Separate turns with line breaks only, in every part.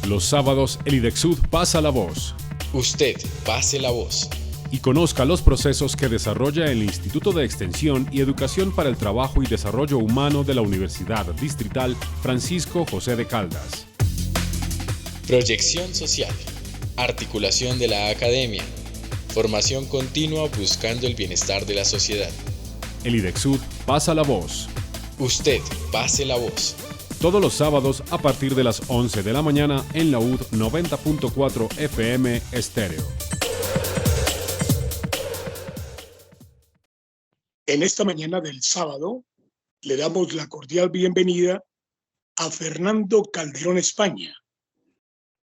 Los sábados, el IDEXUD pasa la voz.
Usted pase la voz.
Y conozca los procesos que desarrolla el Instituto de Extensión y Educación para el Trabajo y Desarrollo Humano de la Universidad Distrital Francisco José de Caldas.
Proyección social. Articulación de la academia. Formación continua buscando el bienestar de la sociedad.
El IDEXUD pasa la voz.
Usted pase la voz.
Todos los sábados a partir de las 11 de la mañana en la UD 90.4 FM Estéreo.
En esta mañana del sábado le damos la cordial bienvenida a Fernando Calderón España,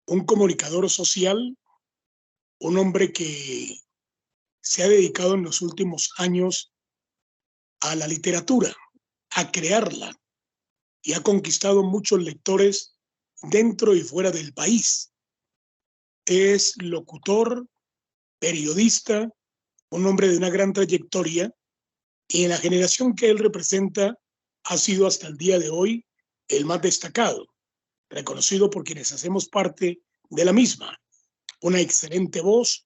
un comunicador social, un hombre que se ha dedicado en los últimos años a la literatura, a crearla, y ha conquistado muchos lectores dentro y fuera del país. Es locutor, periodista, un hombre de una gran trayectoria, y en la generación que él representa ha sido hasta el día de hoy el más destacado, reconocido por quienes hacemos parte de la misma. Una excelente voz,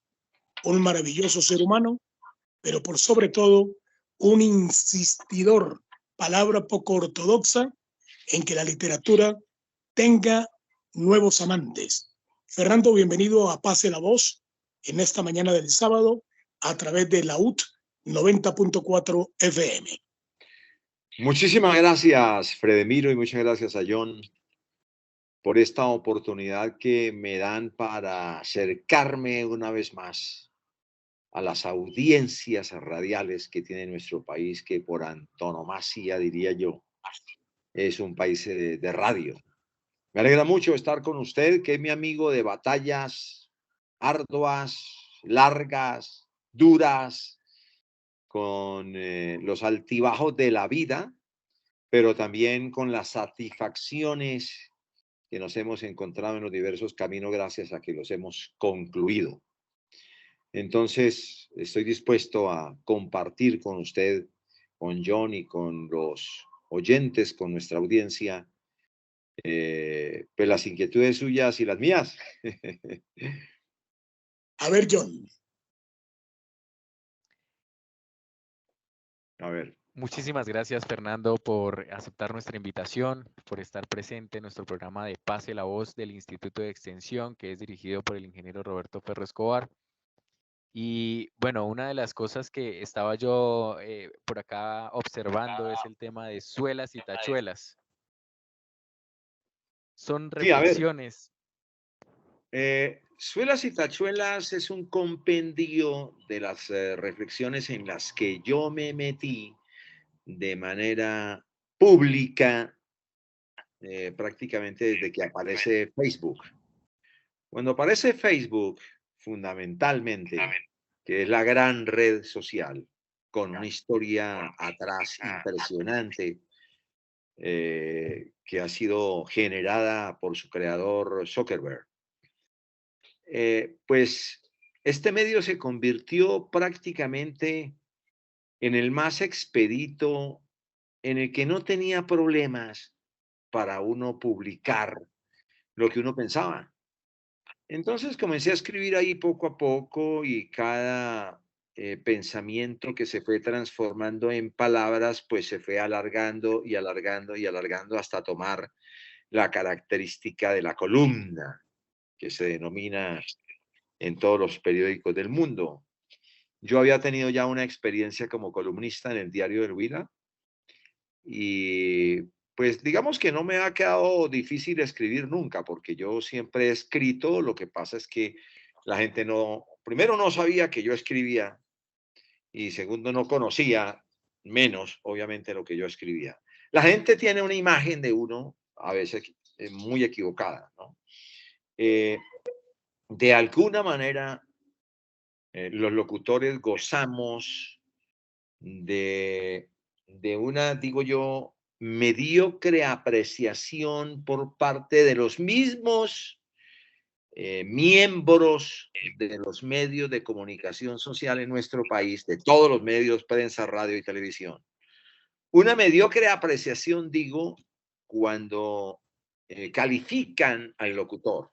un maravilloso ser humano, pero por sobre todo un insistidor, palabra poco ortodoxa, en que la literatura tenga nuevos amantes. Fernando, bienvenido a Pase la Voz en esta mañana del sábado a través de la UT 90.4 FM.
Muchísimas gracias, Fredemiro, y muchas gracias a John por esta oportunidad que me dan para acercarme una vez más a las audiencias radiales que tiene nuestro país, que por antonomasia, diría yo, es un país de radio. Me alegra mucho estar con usted, que es mi amigo de batallas arduas, largas, duras, con los altibajos de la vida, pero también con las satisfacciones que nos hemos encontrado en los diversos caminos gracias a que los hemos concluido. Entonces, estoy dispuesto a compartir con usted, con John y con los oyentes, con nuestra audiencia, pues las inquietudes suyas y las mías.
A ver, John.
A ver.
Muchísimas gracias, Fernando, por aceptar nuestra invitación, por estar presente en nuestro programa de Pase la Voz del Instituto de Extensión, que es dirigido por el ingeniero Roberto Ferro Escobar. Y bueno, una de las cosas que estaba yo por acá observando es el tema de suelas y tachuelas. Son reflexiones.
Suelas y tachuelas es un compendio de las reflexiones en las que yo me metí de manera pública prácticamente desde que aparece Facebook. Cuando aparece Facebook, fundamentalmente, que es la gran red social, con una historia atrás impresionante, que ha sido generada por su creador Zuckerberg, pues este medio se convirtió prácticamente en el más expedito, en el que no tenía problemas para uno publicar lo que uno pensaba. Entonces comencé a escribir ahí poco a poco y cada pensamiento que se fue transformando en palabras, pues se fue alargando y alargando y alargando hasta tomar la característica de la columna, que se denomina en todos los periódicos del mundo. Yo había tenido ya una experiencia como columnista en el diario del Huila y pues digamos que no me ha quedado difícil escribir nunca, porque yo siempre he escrito. Lo que pasa es que la gente primero no sabía que yo escribía y segundo no conocía menos, obviamente, lo que yo escribía. La gente tiene una imagen de uno a veces muy equivocada, ¿no? De alguna manera, los locutores gozamos de una, digo yo, mediocre apreciación por parte de los mismos miembros de los medios de comunicación social en nuestro país, de todos los medios, prensa, radio y televisión. Una mediocre apreciación, digo, cuando califican al locutor.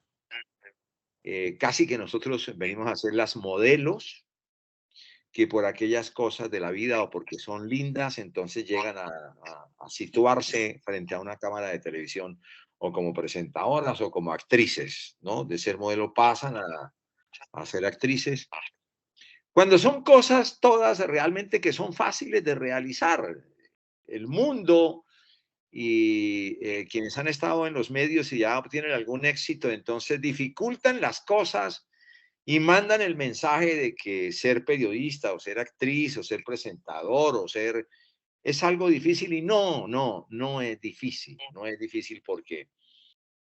casi que nosotros venimos a ser las modelos que por aquellas cosas de la vida o porque son lindas, entonces llegan a situarse frente a una cámara de televisión o como presentadoras o como actrices, ¿no? De ser modelo pasan a ser actrices. Cuando son cosas todas realmente que son fáciles de realizar. El mundo y quienes han estado en los medios y ya obtienen algún éxito, entonces dificultan las cosas y mandan el mensaje de que ser periodista o ser actriz o ser presentador o ser es algo difícil y no es difícil, no es difícil porque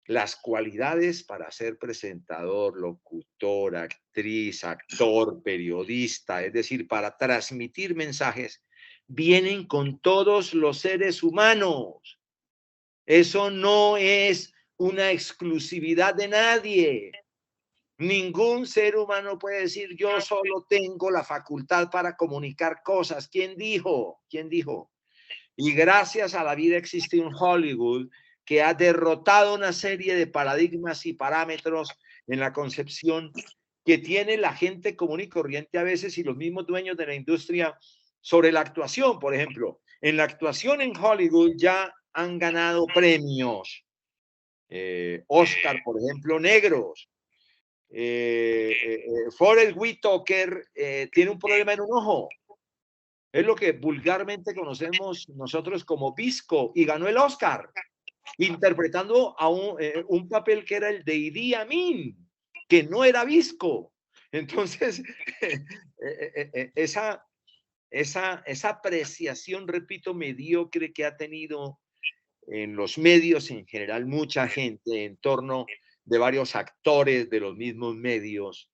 las cualidades para ser presentador, locutor, actriz, actor, periodista, es decir, para transmitir mensajes, vienen con todos los seres humanos. Eso no es una exclusividad de nadie. Ningún ser humano puede decir yo solo tengo la facultad para comunicar cosas. ¿Quién dijo? ¿Quién dijo? Y gracias a la vida existe un Hollywood que ha derrotado una serie de paradigmas y parámetros en la concepción que tiene la gente común y corriente a veces y los mismos dueños de la industria sobre la actuación. Por ejemplo, en la actuación en Hollywood ya han ganado premios. Oscar, por ejemplo, negros. Forrest Whitaker tiene un problema en un ojo. Es lo que vulgarmente conocemos nosotros como visco y ganó el Oscar interpretando a un papel que era el de Idi Amin, que no era visco. Entonces, esa apreciación, repito, mediocre que ha tenido en los medios en general mucha gente en torno de varios actores de los mismos medios,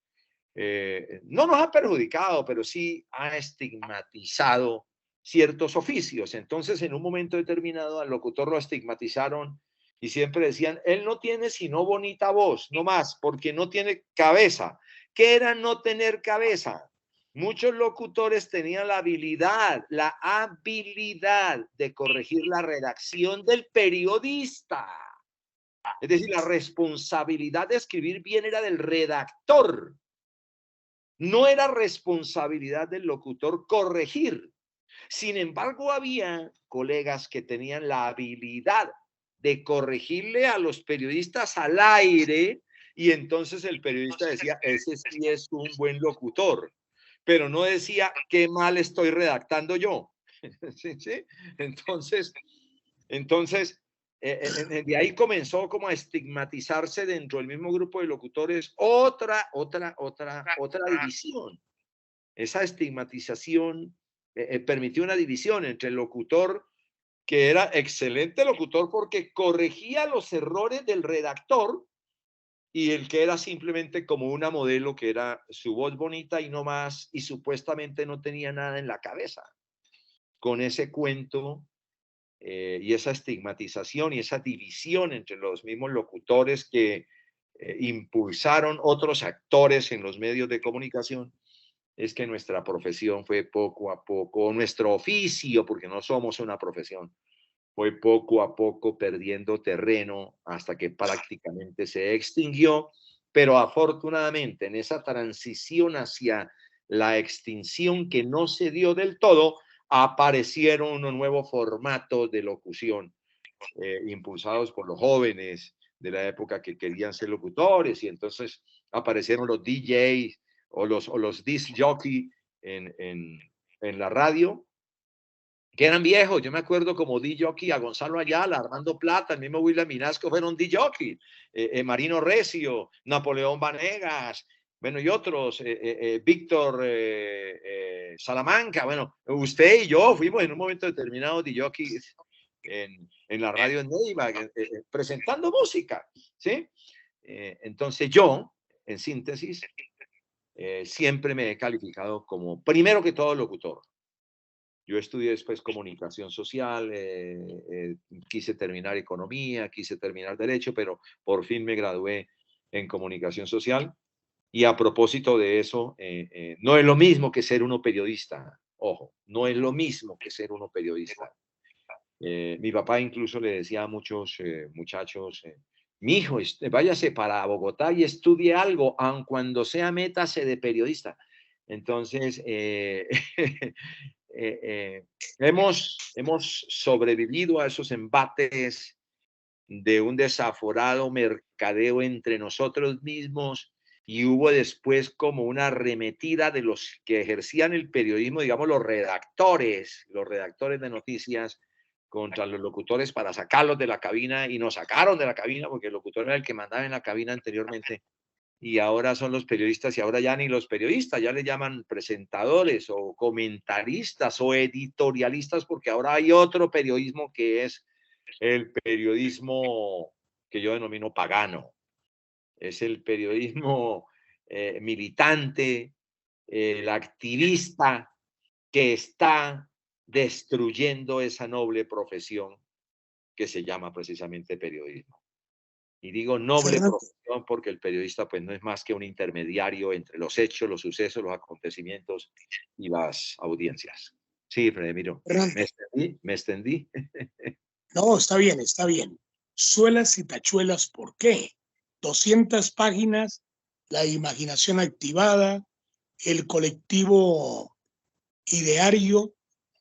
no nos ha perjudicado, pero sí ha estigmatizado ciertos oficios. Entonces, en un momento determinado, al locutor lo estigmatizaron y siempre decían, él no tiene sino bonita voz, no más, porque no tiene cabeza. ¿Qué era no tener cabeza? Muchos locutores tenían la habilidad de corregir la redacción del periodista. Es decir, la responsabilidad de escribir bien era del redactor. No era responsabilidad del locutor corregir. Sin embargo, había colegas que tenían la habilidad de corregirle a los periodistas al aire y entonces el periodista decía, ese sí es un buen locutor, pero no decía, qué mal estoy redactando yo. ¿Sí? ¿Sí? Entonces, de ahí comenzó como a estigmatizarse dentro del mismo grupo de locutores otra división. Esa estigmatización permitió una división entre el locutor que era excelente locutor porque corregía los errores del redactor y el que era simplemente como una modelo que era su voz bonita y no más y supuestamente no tenía nada en la cabeza. Con ese cuento y esa estigmatización y esa división entre los mismos locutores que impulsaron otros actores en los medios de comunicación, es que nuestra profesión fue poco a poco, nuestro oficio, porque no somos una profesión, fue poco a poco perdiendo terreno hasta que prácticamente se extinguió, pero afortunadamente en esa transición hacia la extinción que no se dio del todo, aparecieron unos nuevos formatos de locución impulsados por los jóvenes de la época que querían ser locutores y entonces aparecieron los DJs o los disc jockey en la radio, que eran viejos. Yo me acuerdo como disc jockey a Gonzalo Ayala, Armando Plata, el mismo William Minasco fueron disc jockey, Marino Recio, Napoleón Vanegas, bueno, y otros, Víctor Salamanca, bueno, usted y yo fuimos en un momento determinado disc jockey en la radio en Neiva, presentando música, ¿sí? Entonces yo, en síntesis, siempre me he calificado como, primero que todo, locutor. Yo estudié después comunicación social, quise terminar economía, quise terminar derecho, pero por fin me gradué en comunicación social. Y a propósito de eso, no es lo mismo que ser uno periodista. Ojo, no es lo mismo que ser uno periodista. Mi papá incluso le decía a muchos muchachos Mi hijo, váyase para Bogotá y estudie algo, aun cuando sea métase de periodista. Entonces, hemos sobrevivido a esos embates de un desaforado mercadeo entre nosotros mismos, y hubo después como una arremetida de los que ejercían el periodismo, digamos los redactores de noticias, contra los locutores para sacarlos de la cabina, y nos sacaron de la cabina porque el locutor era el que mandaba en la cabina anteriormente, y ahora son los periodistas, y ahora ya ni los periodistas, ya le llaman presentadores o comentaristas o editorialistas, porque ahora hay otro periodismo que es el periodismo que yo denomino pagano. Es el periodismo militante, el activista que está destruyendo esa noble profesión que se llama precisamente periodismo. Y digo noble
Fernando,
profesión porque el periodista pues no es más que un intermediario entre los hechos, los sucesos, los acontecimientos y las audiencias. Sí, Fredemiro,
Fernando,
me extendí.
no, está bien, está bien. Suelas y tachuelas, ¿por qué? 200 páginas, la imaginación activada, el colectivo ideario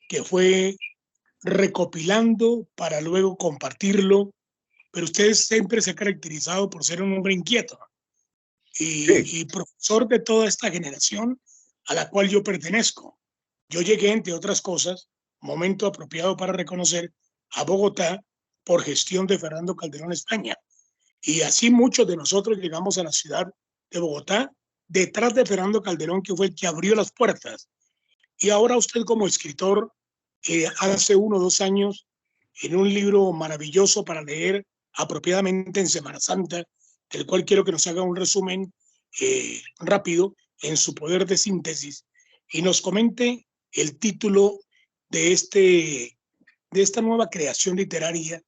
que fue recopilando para luego compartirlo, pero usted siempre se ha caracterizado por ser un hombre inquieto
Sí.
y profesor de toda esta generación a la cual yo pertenezco. Yo llegué, entre otras cosas, momento apropiado para reconocer, a Bogotá por gestión de Fernando Calderón España. Y así muchos de nosotros llegamos a la ciudad de Bogotá detrás de Fernando Calderón, que fue el que abrió las puertas. Y ahora usted como escritor, hace 1 o 2 años, en un libro maravilloso para leer apropiadamente en Semana Santa, del cual quiero que nos haga un resumen rápido en su poder de síntesis y nos comente el título de, de esta nueva creación literaria,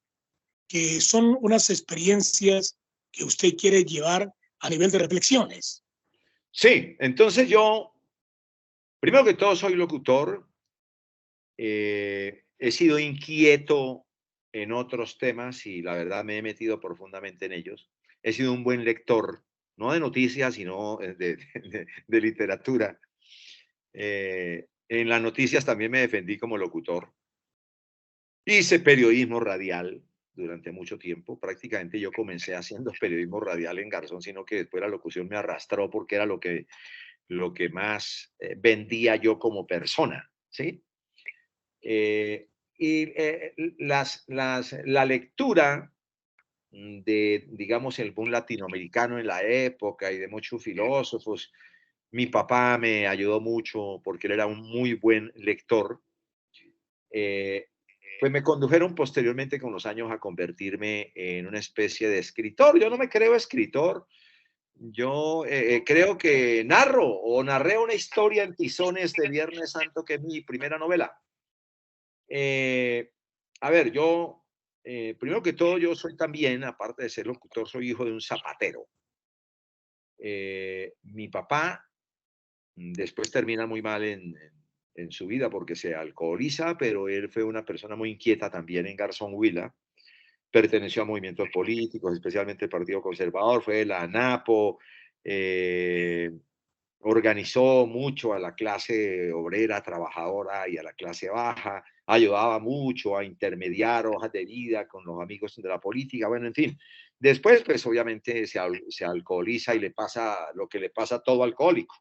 que son unas experiencias que usted quiere llevar a nivel de reflexiones.
Sí, entonces yo, primero que todo, soy locutor. He sido inquieto en otros temas y la verdad me he metido profundamente en ellos. He sido un buen lector, no de noticias, sino de literatura. En las noticias también me defendí como locutor. Hice periodismo radial durante mucho tiempo. Prácticamente yo comencé haciendo periodismo radial en Garzón, sino que después la locución me arrastró porque era lo que más vendía yo como persona, ¿sí? La lectura de, digamos, el boom latinoamericano en la época y de muchos filósofos, mi papá me ayudó mucho porque él era un muy buen lector. Pues me condujeron posteriormente con los años a convertirme en una especie de escritor. Yo no me creo escritor. Yo creo que narré una historia en Tizones de Viernes Santo, que es mi primera novela. A ver, yo, primero que todo, yo soy también, aparte de ser locutor, soy hijo de un zapatero. Mi papá después termina muy mal en su vida porque se alcoholiza, pero él fue una persona muy inquieta también en Garzón Huila. Perteneció a movimientos políticos, especialmente el Partido Conservador, fue de la ANAPO, organizó mucho a la clase obrera, trabajadora y a la clase baja, ayudaba mucho a intermediar hojas de vida con los amigos de la política, bueno, en fin. Después, pues obviamente se alcoholiza y le pasa lo que le pasa a todo alcohólico.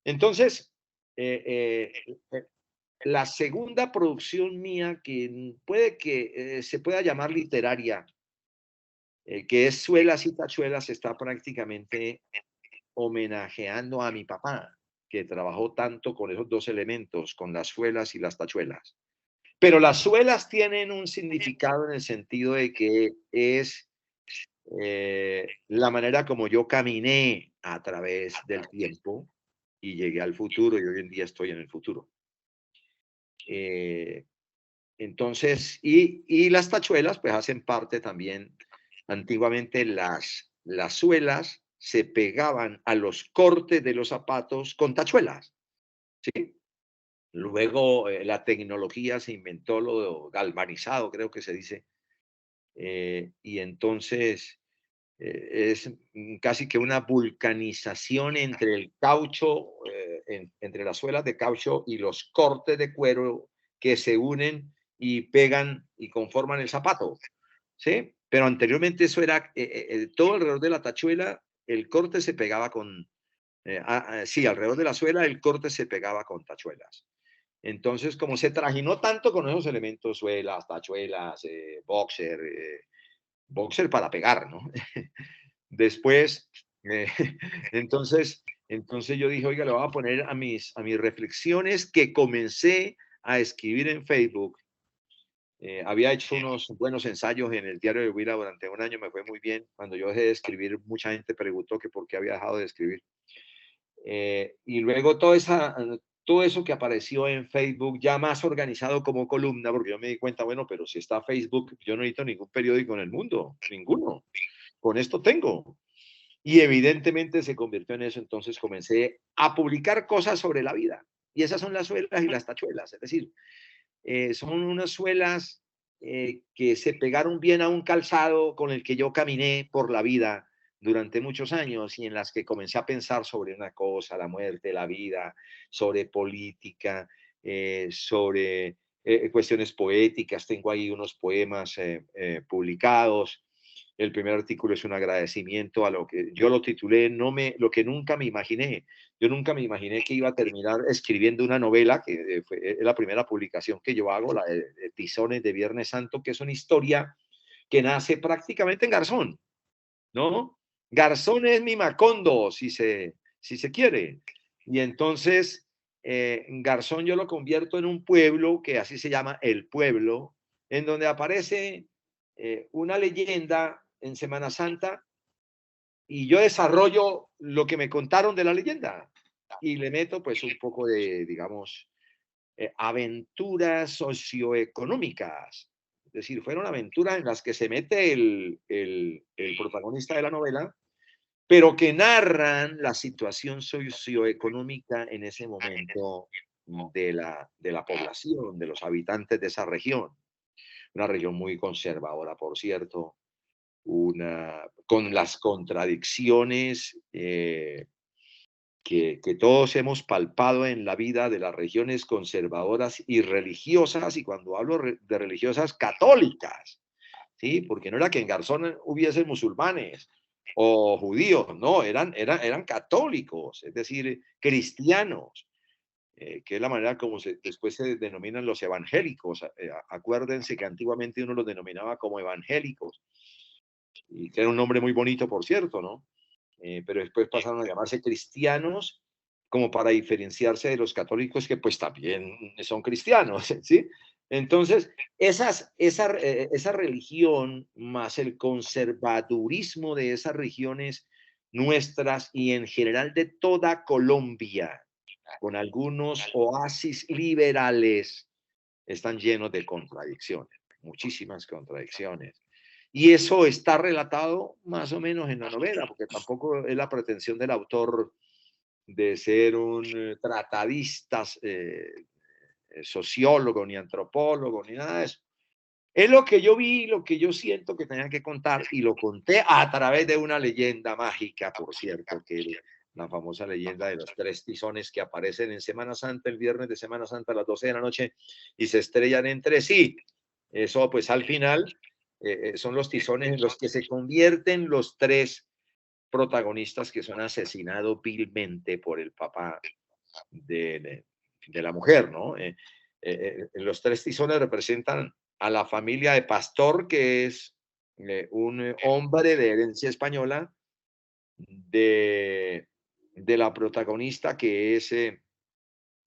Entonces, la segunda producción mía, que puede que se pueda llamar literaria, que es Suelas y Tachuelas, está prácticamente homenajeando a mi papá, que trabajó tanto con esos dos elementos, con las suelas y las tachuelas. Pero las suelas tienen un significado en el sentido de que es la manera como yo caminé a través del tiempo y llegué al futuro, y hoy en día estoy en el futuro. Entonces, y las tachuelas pues hacen parte también. Antiguamente las suelas se pegaban a los cortes de los zapatos con tachuelas, ¿sí? Luego la tecnología se inventó lo galvanizado, creo que se dice, y entonces es casi que una vulcanización entre el caucho, entre las suelas de caucho y los cortes de cuero que se unen y pegan y conforman el zapato, ¿sí? Pero anteriormente eso era todo alrededor de la tachuela, el corte se pegaba con, sí, alrededor de la suela el corte se pegaba con tachuelas. Entonces, como se trajinó tanto con esos elementos, suelas, tachuelas, boxer para pegar, ¿no? Después, eh, entonces yo dije, oiga, le voy a poner a mis reflexiones que comencé a escribir en Facebook. Había hecho unos buenos ensayos en el diario de Huila durante un año, me fue muy bien. Cuando yo dejé de escribir, mucha gente preguntó que por qué había dejado de escribir. Y luego todo eso que apareció en Facebook, ya más organizado como columna, porque yo me di cuenta, bueno, pero si está Facebook, yo no necesito ningún periódico en el mundo, ninguno. Con esto tengo. Y evidentemente se convirtió en eso, entonces comencé a publicar cosas sobre la vida. Y esas son las suelas y las tachuelas, es decir, son unas suelas que se pegaron bien a un calzado con el que yo caminé por la vida durante muchos años y en las que comencé a pensar sobre una cosa, la muerte, la vida, sobre política, sobre cuestiones poéticas. Tengo ahí unos poemas publicados. El primer artículo es un agradecimiento a lo que yo lo titulé lo que nunca me imaginé. Yo nunca me imaginé que iba a terminar escribiendo una novela, que es la primera publicación que yo hago, la de Tizones de Viernes Santo, que es una historia que nace prácticamente en Garzón, ¿no? Garzón es mi Macondo, si se quiere. Y entonces, Garzón yo lo convierto en un pueblo, que así se llama El Pueblo, en donde aparece una leyenda en Semana Santa y yo desarrollo lo que me contaron de la leyenda y le meto pues un poco de, digamos, aventuras socioeconómicas. Es decir, fueron aventuras en las que se mete el protagonista de la novela, pero que narran la situación socioeconómica en ese momento de la población, de los habitantes de esa región. Una región muy conservadora, por cierto, con las contradicciones que todos hemos palpado en la vida de las regiones conservadoras y religiosas, y cuando hablo de religiosas católicas, ¿sí? Porque no era que en Garzón hubiesen musulmanes o judíos, no, eran católicos, es decir, cristianos, que es la manera como después se denominan los evangélicos. Acuérdense que antiguamente uno los denominaba como evangélicos, y que era un nombre muy bonito, por cierto, ¿no? Pero después pasaron a llamarse cristianos como para diferenciarse de los católicos que pues también son cristianos, ¿sí? Entonces, esa religión más el conservadurismo de esas regiones nuestras y en general de toda Colombia, con algunos oasis liberales, están llenos de contradicciones, muchísimas contradicciones. Y eso está relatado más o menos en la novela, porque tampoco es la pretensión del autor de ser un tratadista, sociólogo, ni antropólogo, ni nada de eso. Es lo que yo vi, lo que yo siento que tenía que contar, y lo conté a través de una leyenda mágica, por cierto, que la famosa leyenda de los 3 tizones que aparecen en Semana Santa, el viernes de Semana Santa a las 12 de la noche, y se estrellan entre sí. Eso, pues al final, son los tizones en los que se convierten los 3 protagonistas que son asesinados vilmente por el papá de la mujer, ¿no? Los 3 tizones representan a la familia de Pastor, que es un hombre de herencia española, de la protagonista, que es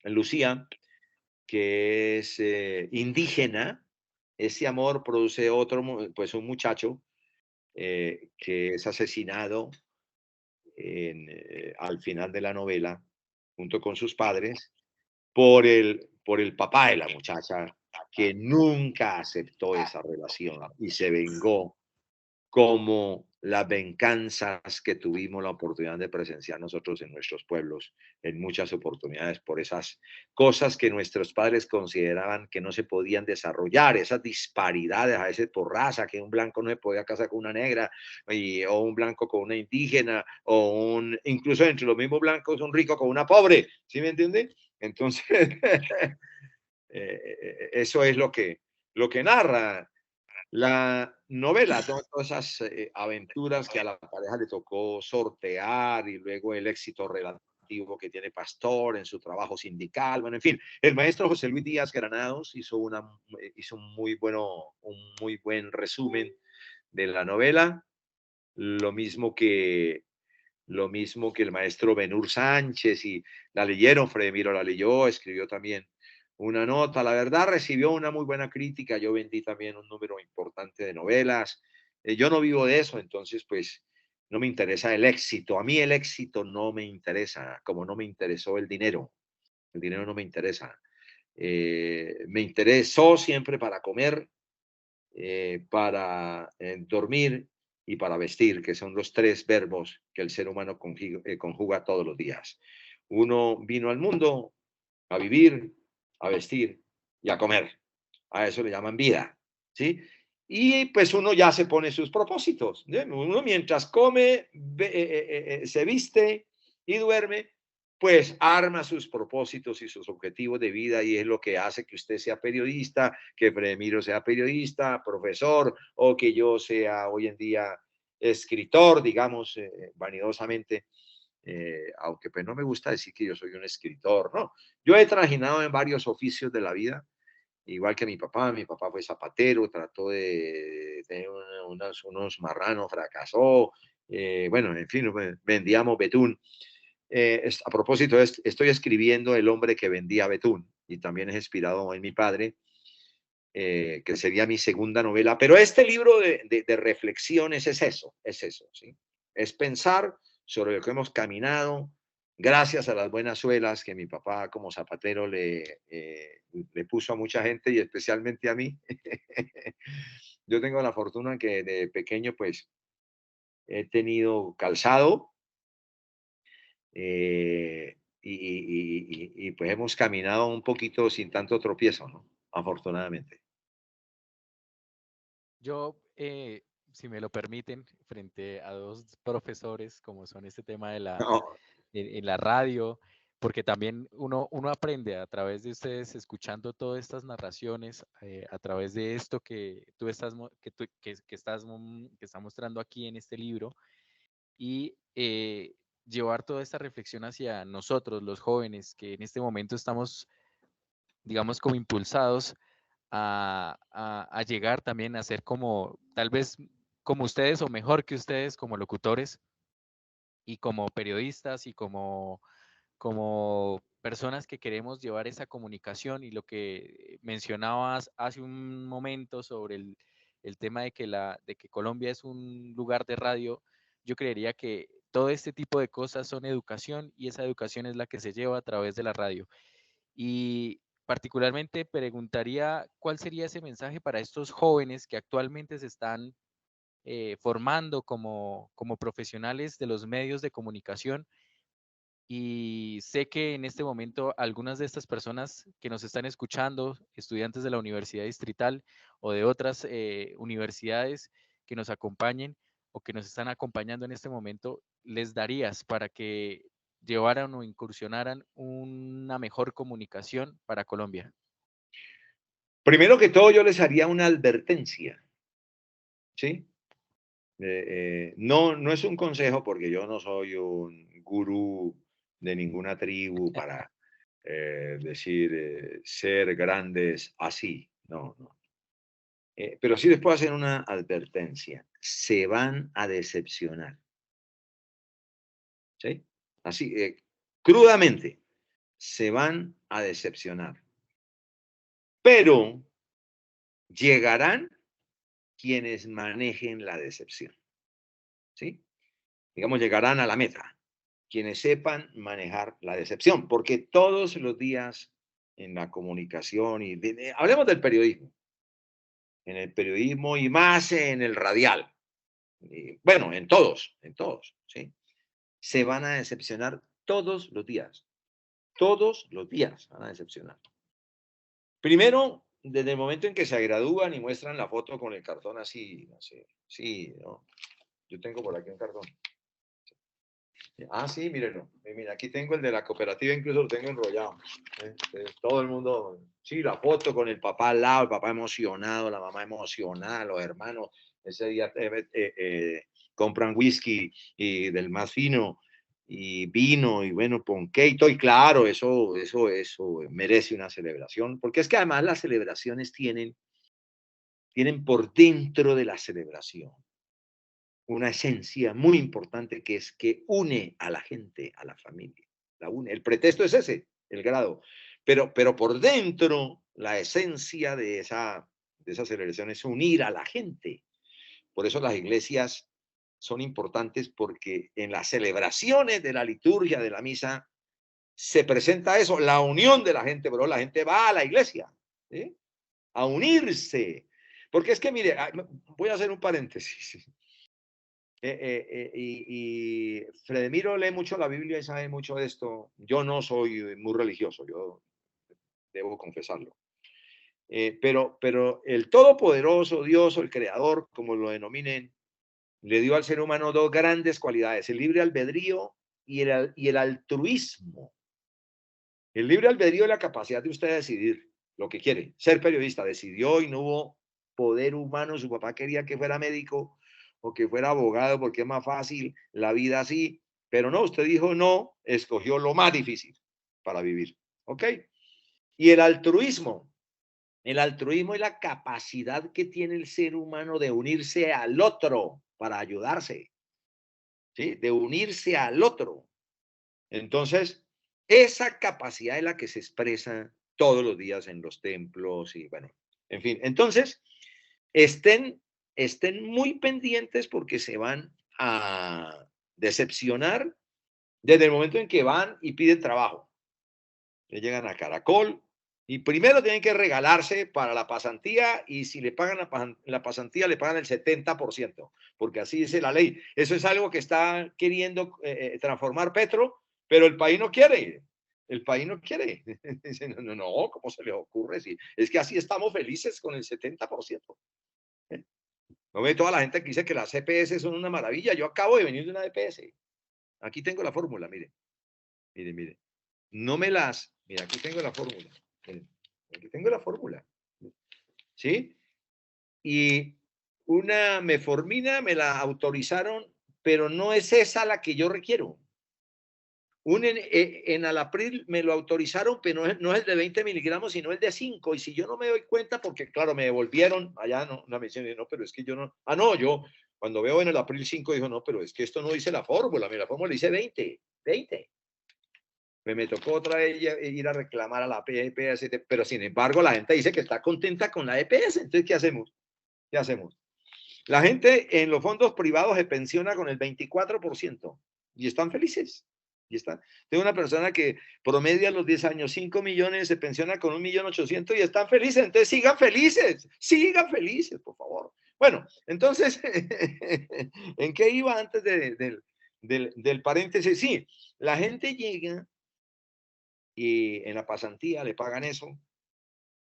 Lucía, que es indígena. Ese amor produce otro, pues un muchacho que es asesinado al final de la novela, junto con sus padres, por el papá de la muchacha, que nunca aceptó esa relación y se vengó como las venganzas que tuvimos la oportunidad de presenciar nosotros en nuestros pueblos en muchas oportunidades por esas cosas que nuestros padres consideraban que no se podían desarrollar, esas disparidades a veces por raza, que un blanco no se podía casar con una negra o un blanco con una indígena incluso entre los mismos blancos un rico con una pobre, ¿sí me entiende? Entonces, eso es lo que narra la novela, todas esas aventuras que a la pareja le tocó sortear y luego el éxito relativo que tiene Pastor en su trabajo sindical. Bueno, en fin, el maestro José Luis Díaz Granados hizo un muy buen resumen de la novela, lo mismo que el maestro Benur Sánchez, y la leyeron, Fredemiro la leyó, escribió también una nota. La verdad, recibió una muy buena crítica. Yo vendí también un número importante de novelas. Yo no vivo de eso, entonces pues no me interesa el éxito. A mí el éxito no me interesa, como no me interesó el dinero. El dinero no me interesa. Me interesó siempre para comer, para dormir y para vestir, que son los tres verbos que el ser humano conjuga todos los días. Uno vino al mundo a vivir, a vestir y a comer. A eso le llaman vida, ¿sí? Y pues uno ya se pone sus propósitos, ¿sí? Uno mientras come, se viste y duerme, pues arma sus propósitos y sus objetivos de vida, y es lo que hace que usted sea periodista, que Fredemiro sea periodista, profesor, o que yo sea hoy en día escritor, digamos, vanidosamente. Aunque pues no me gusta decir que yo soy un escritor, no. Yo he trajinado en varios oficios de la vida, igual que mi papá fue zapatero, trató de tener unos marranos, fracasó, bueno, en fin, vendíamos betún. A propósito, estoy escribiendo El hombre que vendía betún, y también es inspirado en mi padre, que sería mi segunda novela, pero este libro de reflexiones es eso, ¿sí? Es pensar sobre lo que hemos caminado, gracias a las buenas suelas que mi papá como zapatero le puso a mucha gente y especialmente a mí. Yo tengo la fortuna que de pequeño pues he tenido calzado, y pues hemos caminado un poquito sin tanto tropiezo, ¿no? Afortunadamente.
Yo, si me lo permiten, frente a dos profesores, como son este tema de
No,
en la radio, porque también uno aprende a través de ustedes, escuchando todas estas narraciones, a través de esto que tú estás, que está mostrando aquí en este libro, y llevar toda esta reflexión hacia nosotros, los jóvenes, que en este momento estamos, digamos, como impulsados a llegar también a ser como, tal vez como ustedes o mejor que ustedes como locutores y como periodistas y como personas que queremos llevar esa comunicación. Y lo que mencionabas hace un momento sobre el tema de que Colombia es un lugar de radio, yo creería que todo este tipo de cosas son educación, y esa educación es la que se lleva a través de la radio. Y particularmente preguntaría cuál sería ese mensaje para estos jóvenes que actualmente se están formando como profesionales de los medios de comunicación. Y sé que en este momento algunas de estas personas que nos están escuchando, estudiantes de la Universidad Distrital o de otras universidades que nos acompañen o que nos están acompañando en este momento, les darías para que llevaran o incursionaran una mejor comunicación para Colombia?
primero que todo, yo les haría una advertencia, ¿sí? No es un consejo, porque yo no soy un gurú de ninguna tribu para decir ser grandes así, no. Pero sí les puedo hacer una advertencia: se van a decepcionar, ¿sí? Así, crudamente, se van a decepcionar, pero llegarán quienes manejen la decepción, ¿sí? Digamos, llegarán a la meta quienes sepan manejar la decepción, porque todos los días en la comunicación, hablemos del periodismo, en el periodismo y más en el radial, bueno, en todos, ¿sí? Se van a decepcionar todos los días van a decepcionar. Primero, desde el momento en que se gradúan y muestran la foto con el cartón así, no sé, sí, ¿no? Yo tengo por aquí un cartón. Ah, sí, mírenlo. Mira, aquí tengo el de la cooperativa, incluso lo tengo enrollado. Todo el mundo, sí, la foto con el papá al lado, el papá emocionado, la mamá emocionada, los hermanos, ese día compran whisky y del más fino y vino y bueno, ponqueito y claro, eso merece una celebración, porque es que además las celebraciones tienen por dentro de la celebración una esencia muy importante que es que une a la gente, a la familia. La une. El pretexto es ese, el grado. Pero por dentro, la esencia de esa celebración es unir a la gente. Por eso las iglesias son importantes porque en las celebraciones de la liturgia, de la misa, se presenta eso, la unión de la gente, pero la gente va a la iglesia, ¿sí? A unirse. Porque es que, mire, voy a hacer un paréntesis. Y Fredemiro lee mucho la Biblia y sabe mucho de esto. Yo no soy muy religioso, yo debo confesarlo. Pero el Todopoderoso, Dios o el Creador, como lo denominen, le dio al ser humano dos grandes cualidades, el libre albedrío y el altruismo. El libre albedrío es la capacidad de usted decidir lo que quiere. Ser periodista, decidió y no hubo poder humano. Su papá quería que fuera médico o que fuera abogado porque es más fácil la vida así. Pero no, usted dijo no, escogió lo más difícil para vivir. ¿Ok? Y el altruismo. El altruismo es la capacidad que tiene el ser humano de unirse al otro para ayudarse. ¿Sí? De unirse al otro. Entonces, esa capacidad es la que se expresa todos los días en los templos y bueno, en fin. Entonces, estén muy pendientes porque se van a decepcionar desde el momento en que van y piden trabajo. Le llegan a Caracol y primero tienen que regalarse para la pasantía y si le pagan la pasantía le pagan el 70%, porque así dice la ley. Eso es algo que está queriendo transformar Petro, pero el país no quiere. El país no quiere. Dice, no, ¿cómo se les ocurre? Si es que así estamos felices con el 70%. ¿No ve toda la gente que dice que las EPS son una maravilla? Yo acabo de venir de una EPS. Aquí tengo la fórmula, mire. No me las... Mira, aquí tengo la fórmula. Miren, aquí tengo la fórmula. ¿Sí? Y una meformina me la autorizaron, pero no es esa la que yo requiero. Un enalapril me lo autorizaron, pero no es el de 20 miligramos, sino el de 5. Y si yo no me doy cuenta, porque claro, me devolvieron, allá no, una mención, no, pero es que yo no, yo cuando veo enalapril 5, digo, no, pero es que esto no dice la fórmula, mira, la fórmula dice 20. Me tocó otra vez ir a reclamar a la EPS, pero sin embargo la gente dice que está contenta con la EPS. Entonces, ¿qué hacemos? La gente en los fondos privados se pensiona con el 24% y están felices. Tengo una persona que promedia los 10 años 5 millones, se pensiona con 1.800.000 y están felices. Entonces, sigan felices, por favor. Bueno, entonces, ¿en qué iba antes del paréntesis? Sí, la gente llega y en la pasantía le pagan eso,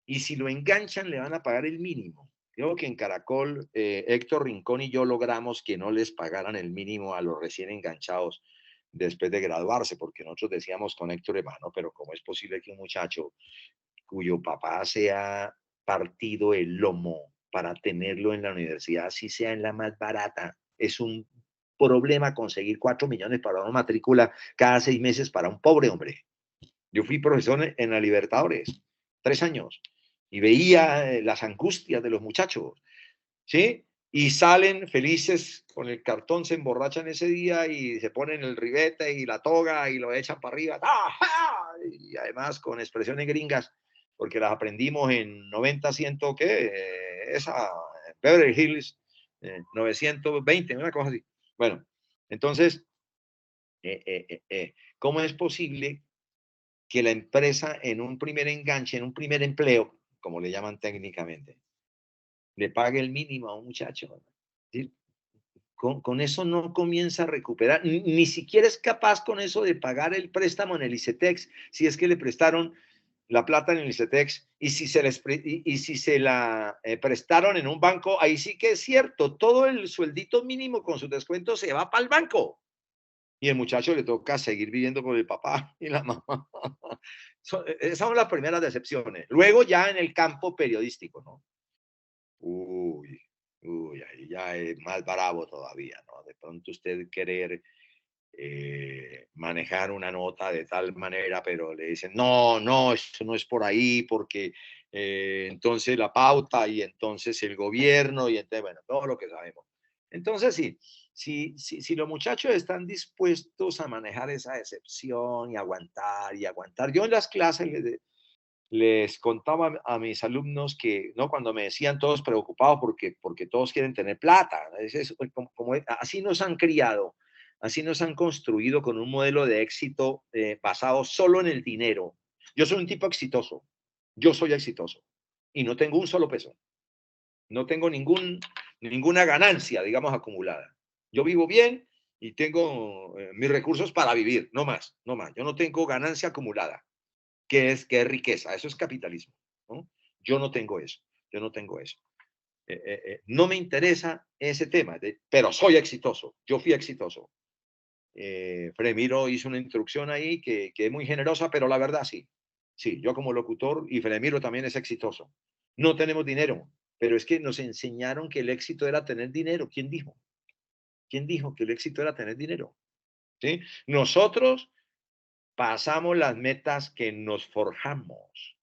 y si lo enganchan le van a pagar el mínimo. Creo que en Caracol, Héctor Rincón y yo logramos que no les pagaran el mínimo a los recién enganchados después de graduarse, porque nosotros decíamos con Héctor, hermano, pero ¿cómo es posible que un muchacho cuyo papá se ha partido el lomo para tenerlo en la universidad, si sea en la más barata? Es un problema conseguir 4 millones para una matrícula cada 6 meses para un pobre hombre. Yo fui profesor en la Libertadores, 3 años, y veía las angustias de los muchachos, ¿sí? Y salen felices con el cartón, se emborrachan ese día y se ponen el ribete y la toga y lo echan para arriba. ¡Ah! Y además con expresiones gringas, porque las aprendimos en 90, 100, ¿qué? Esa, Beverly Hills, 920, una cosa así. Bueno, entonces, ¿cómo es posible que la empresa en un primer enganche, en un primer empleo, como le llaman técnicamente, le pague el mínimo a un muchacho? con eso no comienza a recuperar, ni siquiera es capaz con eso de pagar el préstamo en el ICETEX, si es que le prestaron la plata en el ICETEX, y si se la prestaron en un banco, ahí sí que es cierto, todo el sueldito mínimo con sus descuentos se va para el banco. Y el muchacho le toca seguir viviendo con el papá y la mamá. Esas son las primeras decepciones. Luego ya en el campo periodístico, ¿no? Uy, ahí ya es más bravo todavía, ¿no? De pronto usted querer manejar una nota de tal manera, pero le dicen, no, eso no es por ahí, porque entonces la pauta y entonces el gobierno y entonces, bueno, todo lo que sabemos. Entonces sí, si los muchachos están dispuestos a manejar esa decepción y aguantar, yo en las clases les contaba a mis alumnos que, ¿no? Cuando me decían todos preocupados porque todos quieren tener plata, así nos han criado, así nos han construido con un modelo de éxito basado solo en el dinero. Yo soy un tipo exitoso, yo soy exitoso y no tengo un solo peso, no tengo ninguna ganancia, digamos, acumulada. Yo vivo bien y tengo mis recursos para vivir, no más. Yo no tengo ganancia acumulada. ¿Qué es riqueza? Eso es capitalismo, ¿no? Yo no tengo eso. No me interesa ese tema, pero soy exitoso. Yo fui exitoso. Fremiro hizo una introducción ahí que es muy generosa, pero la verdad sí. Sí, yo como locutor y Fremiro también es exitoso. No tenemos dinero, pero es que nos enseñaron que el éxito era tener dinero. ¿Quién dijo? ¿Quién dijo que el éxito era tener dinero? ¿Sí? Nosotros pasamos las metas que nos forjamos.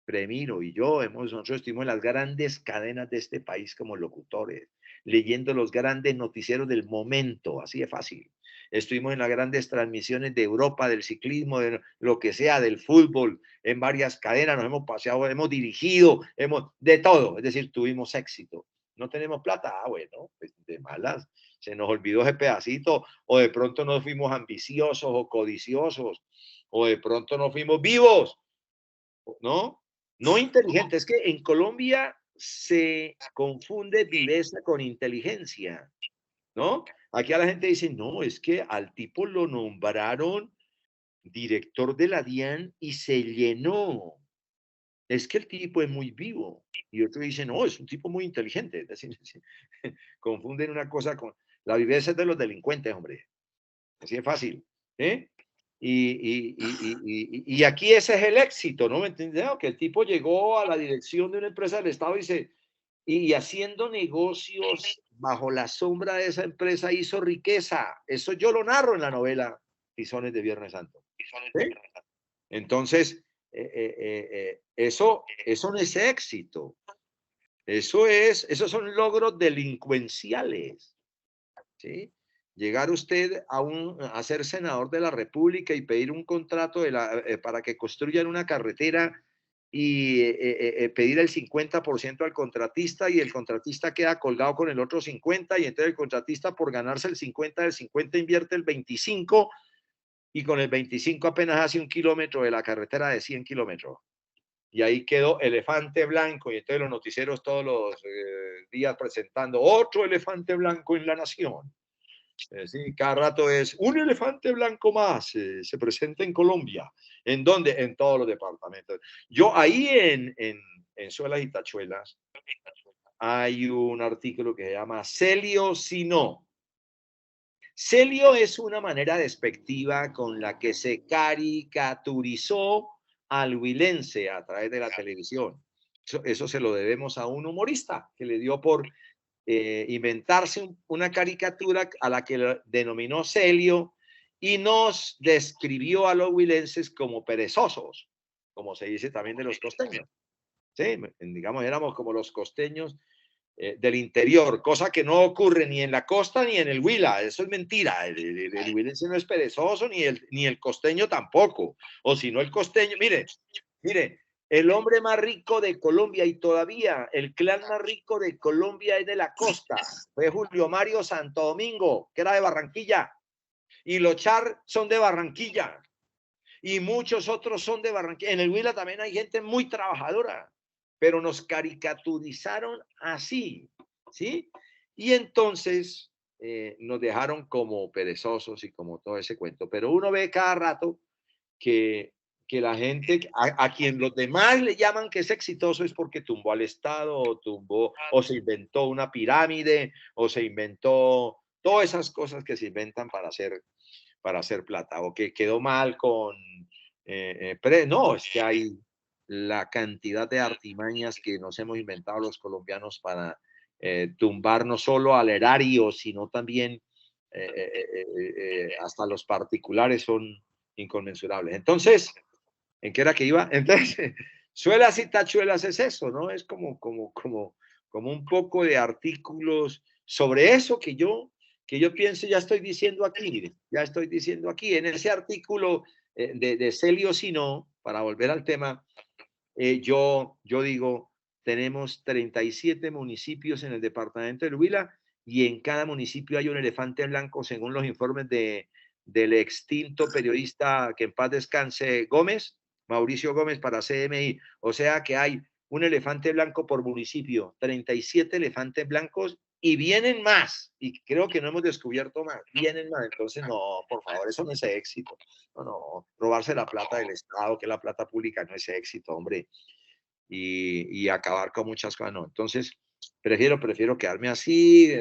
Fremiro y yo, nosotros estuvimos en las grandes cadenas de este país como locutores, leyendo los grandes noticieros del momento, así de fácil. Estuvimos en las grandes transmisiones de Europa, del ciclismo, de lo que sea, del fútbol, en varias cadenas, nos hemos paseado, hemos dirigido, de todo, es decir, tuvimos éxito. ¿No tenemos plata? Bueno, pues de malas, se nos olvidó ese pedacito, o de pronto no fuimos ambiciosos o codiciosos, o de pronto no fuimos vivos, ¿no? No inteligente, es que en Colombia se confunde viveza con inteligencia, ¿no? Aquí a la gente dice, no, es que al tipo lo nombraron director de la DIAN y se llenó. Es que el tipo es muy vivo. Y otro dice, no, es un tipo muy inteligente. Es decir, confunden una cosa con... La viveza es de los delincuentes, hombre. Así es fácil. ¿Eh? Y aquí ese es el éxito, ¿no? ¿Me entiendes? Que el tipo llegó a la dirección de una empresa del Estado y haciendo negocios bajo la sombra de esa empresa hizo riqueza. Eso yo lo narro en la novela Tizones de Viernes Santo. ¿Sí? Entonces, eso no es éxito. Esos son logros delincuenciales. ¿Sí? Llegar usted a ser senador de la República y pedir un contrato para que construyan una carretera y pedir el 50% al contratista y el contratista queda colgado con el otro 50% y entonces el contratista por ganarse el 50 del 50 invierte el 25 y con el 25 apenas hace 1 kilómetro de la carretera de 100 kilómetros. Y ahí quedó elefante blanco y entonces los noticieros todos los días presentando otro elefante blanco en la nación. Sí, cada rato es un elefante blanco más, se presenta en Colombia. ¿En dónde? En todos los departamentos. Yo ahí en Suelas y Tachuelas hay un artículo que se llama Celio si no. Celio es una manera despectiva con la que se caricaturizó al huilense a través de la televisión. Eso se lo debemos a un humorista que le dio por inventarse una caricatura a la que denominó Celio y nos describió a los huilenses como perezosos, como se dice también de los costeños. ¿Sí? Digamos, éramos como los costeños del interior, cosa que no ocurre ni en la costa ni en el Huila. Eso es mentira. El huilense no es perezoso ni el costeño tampoco. O si no, el costeño, mire, el hombre más rico de Colombia y todavía el clan más rico de Colombia es de la costa. Fue Julio Mario Santo Domingo, que era de Barranquilla. Y los Char son de Barranquilla. Y muchos otros son de Barranquilla. En el Huila también hay gente muy trabajadora, pero nos caricaturizaron así, ¿sí? Y entonces nos dejaron como perezosos y como todo ese cuento. Pero uno ve cada rato que la gente, a quien los demás le llaman que es exitoso, es porque tumbó al Estado, o se inventó una pirámide, o se inventó todas esas cosas que se inventan para hacer plata, o que quedó mal con... no, es que hay la cantidad de artimañas que nos hemos inventado los colombianos para tumbar no solo al erario, sino también hasta los particulares son inconmensurables. Entonces, ¿en qué era que iba? Entonces, suelas y tachuelas es eso, ¿no? Es como un poco de artículos sobre eso que yo pienso, ya estoy diciendo aquí, mire, ya estoy diciendo aquí, en ese artículo de Celio Sino, para volver al tema, yo digo, tenemos 37 municipios en el departamento del Huila y en cada municipio hay un elefante blanco, según los informes del extinto periodista, que en paz descanse, Gómez, Mauricio Gómez, para CMI. O sea que hay un elefante blanco por municipio, 37 elefantes blancos, y vienen más, y creo que no hemos descubierto más, vienen más. Entonces, no, por favor, eso no es éxito. No, robarse la plata del Estado, que la plata pública, no es éxito, hombre. Y acabar con muchas cosas, no. Entonces, prefiero quedarme así,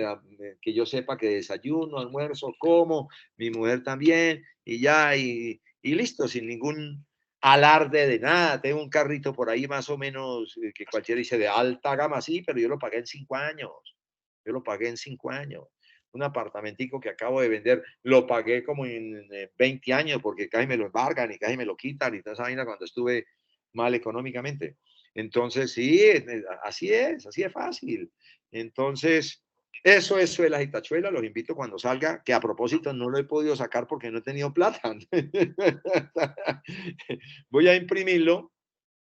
que yo sepa que desayuno, almuerzo, como, mi mujer también, y ya, y listo, sin ningún alarde de nada. Tengo un carrito por ahí más o menos, que cualquiera dice de alta gama, sí, pero yo lo pagué en 5 años. Yo lo pagué en 5 años. Un apartamentico que acabo de vender, lo pagué como en 20 años, porque casi me lo embargan y casi me lo quitan y toda esa vaina cuando estuve mal económicamente. Entonces, sí, así es fácil. Entonces, eso es Suelas y Tachuelas. Los invito cuando salga, que a propósito no lo he podido sacar porque no he tenido plata. Voy a imprimirlo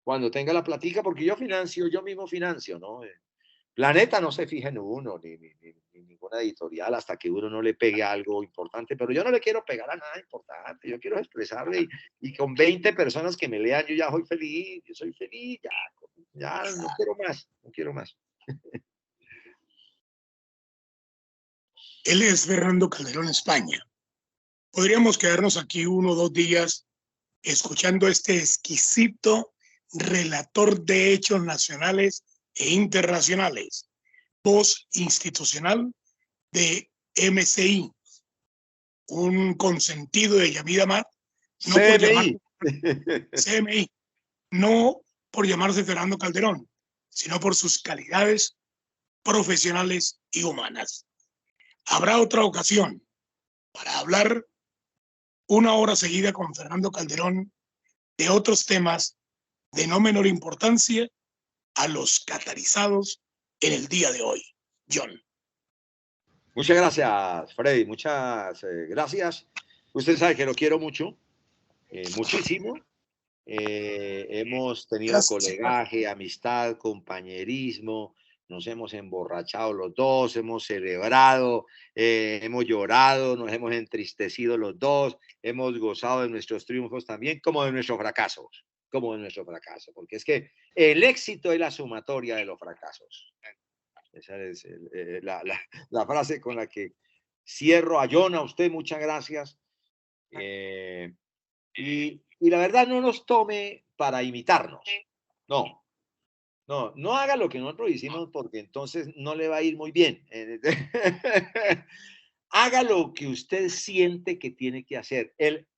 cuando tenga la platica, porque yo mismo financio, ¿no? Planeta no se fija en uno, ni ninguna editorial, hasta que uno no le pegue algo importante, pero yo no le quiero pegar a nada importante, yo quiero expresarle, y con 20 personas que me lean, yo ya soy feliz, ya no quiero más.
Él es Fernando Calderón España. Podríamos quedarnos aquí 1 o 2 días escuchando este exquisito relator de hechos nacionales e internacionales, voz institucional de MCI, un consentido de Yamid Amad, CMI, no por llamarse Fernando Calderón, sino por sus calidades profesionales y humanas. Habrá otra ocasión para hablar 1 hora seguida con Fernando Calderón de otros temas de no menor importancia a los catarizados en el día de hoy. John.
Muchas gracias, Freddy. Muchas gracias. Usted sabe que lo quiero mucho, muchísimo. Hemos tenido colegaje, amistad, compañerismo. Nos hemos emborrachado los dos, hemos celebrado, hemos llorado, nos hemos entristecido los dos, hemos gozado de nuestros triunfos también, como de nuestros fracasos. Porque es que el éxito es la sumatoria de los fracasos. Esa es la frase con la que cierro. A John, a usted, muchas gracias. Y la verdad, no nos tome para imitarnos. No haga lo que nosotros hicimos, porque entonces no le va a ir muy bien. Haga lo que usted siente que tiene que hacer.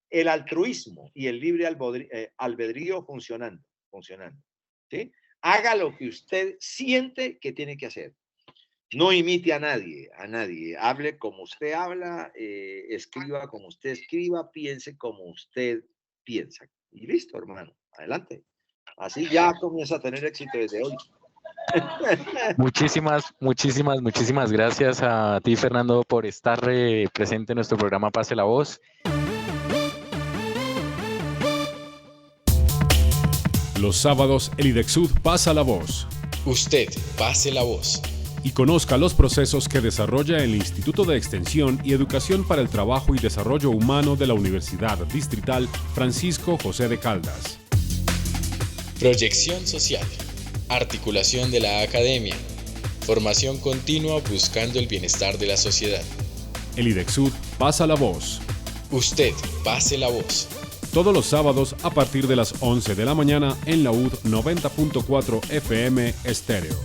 El altruismo y el libre albedrío funcionando, ¿sí? Haga lo que usted siente que tiene que hacer. No imite a nadie. Hable como usted habla, escriba como usted escriba, piense como usted piensa. Y listo, hermano, adelante. Así ya comienza a tener éxito desde hoy.
Muchísimas gracias a ti, Fernando, por estar presente en nuestro programa Pase la Voz.
Los sábados, el IDEXUD pasa la voz.
Usted pase la voz.
Y conozca los procesos que desarrolla el Instituto de Extensión y Educación para el Trabajo y Desarrollo Humano de la Universidad Distrital Francisco José de Caldas.
Proyección social. Articulación de la academia. Formación continua buscando el bienestar de la sociedad.
El IDEXUD pasa la voz.
Usted pase la voz.
Todos los sábados a partir de las 11 de la mañana en la UD 90.4 FM Estéreo.